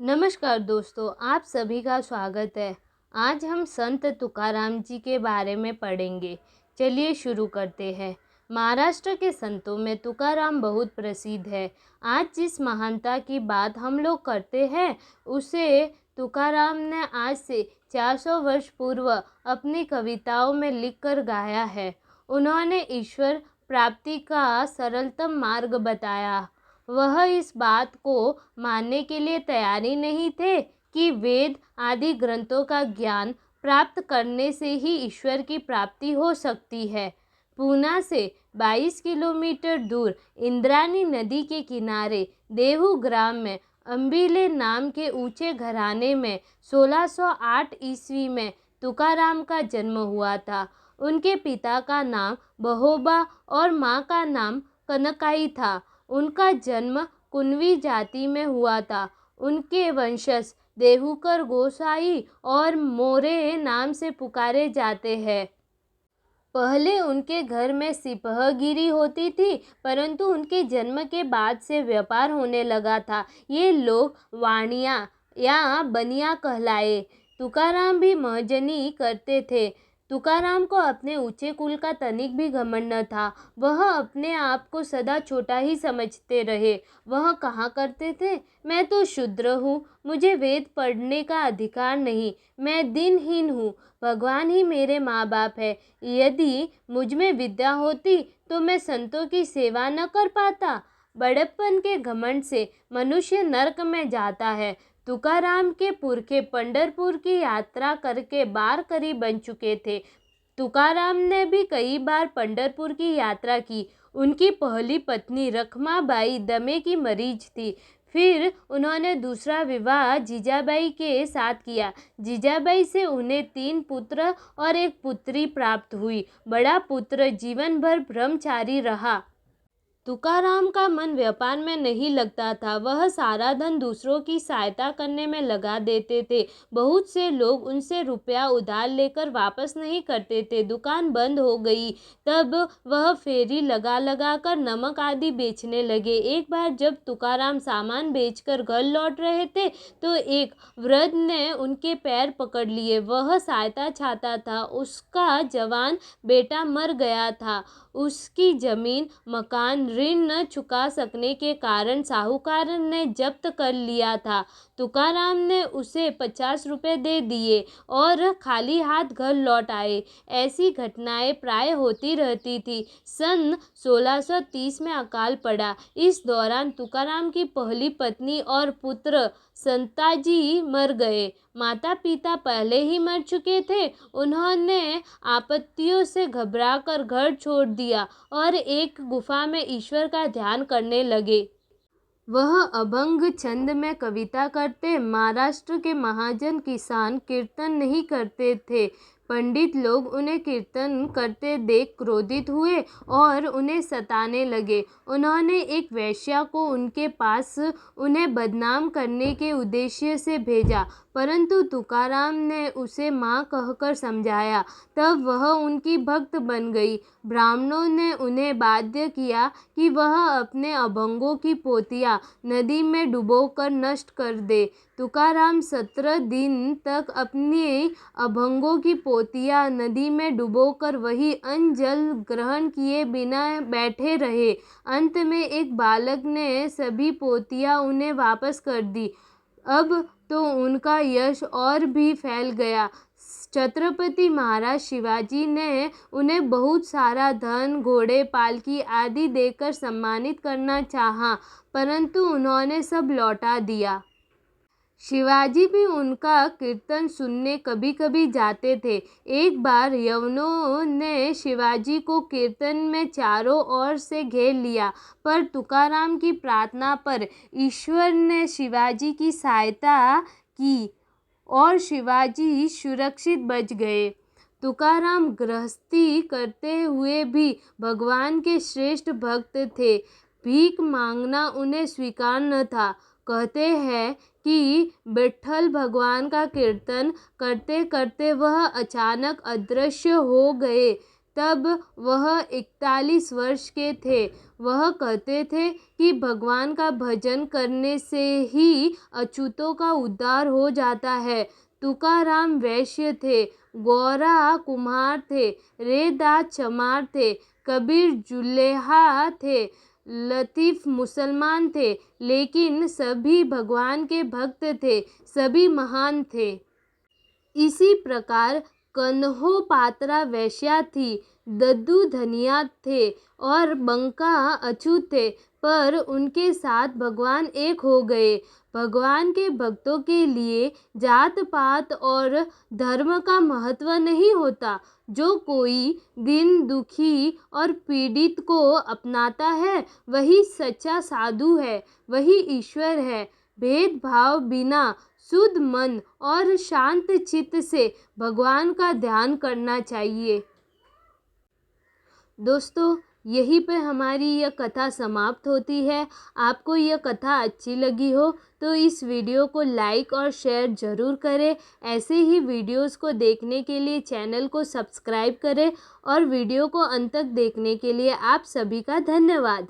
नमस्कार दोस्तों, आप सभी का स्वागत है। आज हम संत तुकाराम जी के बारे में पढ़ेंगे। चलिए शुरू करते हैं। महाराष्ट्र के संतों में तुकाराम बहुत प्रसिद्ध है। आज जिस महानता की बात हम लोग करते हैं उसे तुकाराम ने आज से 400 वर्ष पूर्व अपनी कविताओं में लिखकर गाया है। उन्होंने ईश्वर प्राप्ति का सरलतम मार्ग बताया। वह इस बात को मानने के लिए तैयारी नहीं थे कि वेद आदि ग्रंथों का ज्ञान प्राप्त करने से ही ईश्वर की प्राप्ति हो सकती है। पूना से 22 किलोमीटर दूर इंद्राणी नदी के किनारे देहू ग्राम में अंबिले नाम के ऊंचे घराने में 1608 ईस्वी में तुकाराम का जन्म हुआ था। उनके पिता का नाम बहोबा और माँ का नाम कनकाई था। उनका जन्म कुणवी जाति में हुआ था। उनके वंशज देहूकर गोसाई और मोरे नाम से पुकारे जाते हैं। पहले उनके घर में सिपहगिरी होती थी, परंतु उनके जन्म के बाद से व्यापार होने लगा था। ये लोग वाणिया या बनिया कहलाए। तुकाराम भी महजनी करते थे। तुकाराम को अपने ऊंचे कुल का तनिक भी घमंड न था। वह अपने आप को सदा छोटा ही समझते रहे। वह कहा करते थे, मैं तो शूद्र हूँ, मुझे वेद पढ़ने का अधिकार नहीं, मैं दिनहीन हूँ, भगवान ही मेरे माँ बाप है। यदि मुझ में विद्या होती तो मैं संतों की सेवा न कर पाता। बड़प्पन के घमंड से मनुष्य नरक में जाता है। तुकाराम के पुरखे पंढरपुर की यात्रा करके बारकरी बन चुके थे। तुकाराम ने भी कई बार पंढरपुर की यात्रा की। उनकी पहली पत्नी रखमाबाई दमे की मरीज थी। फिर उन्होंने दूसरा विवाह जीजाबाई के साथ किया। जीजाबाई से उन्हें 3 पुत्र और 1 पुत्री प्राप्त हुई। बड़ा पुत्र जीवन भर ब्रह्मचारी रहा। तुकाराम का मन व्यापार में नहीं लगता था। वह सारा धन दूसरों की सहायता करने में लगा देते थे। बहुत से लोग उनसे रुपया उधार लेकर वापस नहीं करते थे। दुकान बंद हो गई तब वह फेरी लगा लगा कर नमक आदि बेचने लगे। एक बार जब तुकाराम सामान बेचकर घर लौट रहे थे तो एक वृद्ध ने उनके पैर पकड़ लिए। वह सहायता चाहता था। उसका जवान बेटा मर गया था। उसकी जमीन मकान ऋण न चुका सकने के कारण साहूकार ने जब्त कर लिया था। तुकाराम ने उसे 50 रुपये दे दिए और खाली हाथ घर लौट आए। ऐसी घटनाएं प्राय होती रहती थी। सन 1630 में अकाल पड़ा। इस दौरान तुकाराम की पहली पत्नी और पुत्र संताजी मर गए। माता पिता पहले ही मर चुके थे। उन्होंने आपत्तियों से घबराकर घर छोड़ दिया और एक गुफा में ईश्वर का ध्यान करने लगे। वह अभंग छंद में कविता करते। महाराष्ट्र के महाजन किसान कीर्तन नहीं करते थे। पंडित लोग उन्हें कीर्तन करते देख क्रोधित हुए और उन्हें सताने लगे। उन्होंने एक वेश्या को उनके पास उन्हें बदनाम करने के उद्देश्य से भेजा, परंतु तुकाराम ने उसे माँ कहकर समझाया। तब वह उनकी भक्त बन गई। ब्राह्मणों ने उन्हें बाध्य किया कि वह अपने अभंगों की पोथियाँ नदी में डुबोकर नष्ट कर दे। तुकाराम 17 दिन तक अपनी अभंगों की पोथियाँ नदी में डुबोकर वही अन्न जल ग्रहण किए बिना बैठे रहे। अंत में एक बालक ने सभी पोथियाँ उन्हें वापस कर दी। अब तो उनका यश और भी फैल गया। छत्रपति महाराज शिवाजी ने उन्हें बहुत सारा धन, घोड़े, पालकी आदि देकर सम्मानित करना चाहा, परंतु उन्होंने सब लौटा दिया। शिवाजी भी उनका कीर्तन सुनने कभी कभी जाते थे। एक बार यवनों ने शिवाजी को कीर्तन में चारों ओर से घेर लिया, पर तुकाराम की प्रार्थना पर ईश्वर ने शिवाजी की सहायता की और शिवाजी सुरक्षित बच गए। तुकाराम गृहस्थी करते हुए भी भगवान के श्रेष्ठ भक्त थे। भीख मांगना उन्हें स्वीकार न था। कहते हैं कि विट्ठल भगवान का कीर्तन करते करते वह अचानक अदृश्य हो गए। तब वह 41 वर्ष के थे। वह कहते थे कि भगवान का भजन करने से ही अछूतों का उद्धार हो जाता है। तुकाराम वैश्य थे, गौरा कुम्हार थे, रैदास चमार थे, कबीर जुल्हा थे, लतीफ़ मुसलमान थे, लेकिन सभी भगवान के भक्त थे, सभी महान थे। इसी प्रकार कन्हो पात्रा वैश्या थी, दद्दू धनिया थे और बंका अछूत थे, पर उनके साथ भगवान एक हो गए। भगवान के भक्तों के लिए जात पात और धर्म का महत्व नहीं होता। जो कोई दीन दुखी और पीड़ित को अपनाता है वही सच्चा साधु है, वही ईश्वर है। भेदभाव बिना शुद्ध मन और शांत चित्त से भगवान का ध्यान करना चाहिए। दोस्तों, यहीं पे हमारी यह कथा समाप्त होती है। आपको यह कथा अच्छी लगी हो तो इस वीडियो को लाइक और शेयर ज़रूर करें। ऐसे ही वीडियोस को देखने के लिए चैनल को सब्सक्राइब करें और वीडियो को अंत तक देखने के लिए आप सभी का धन्यवाद।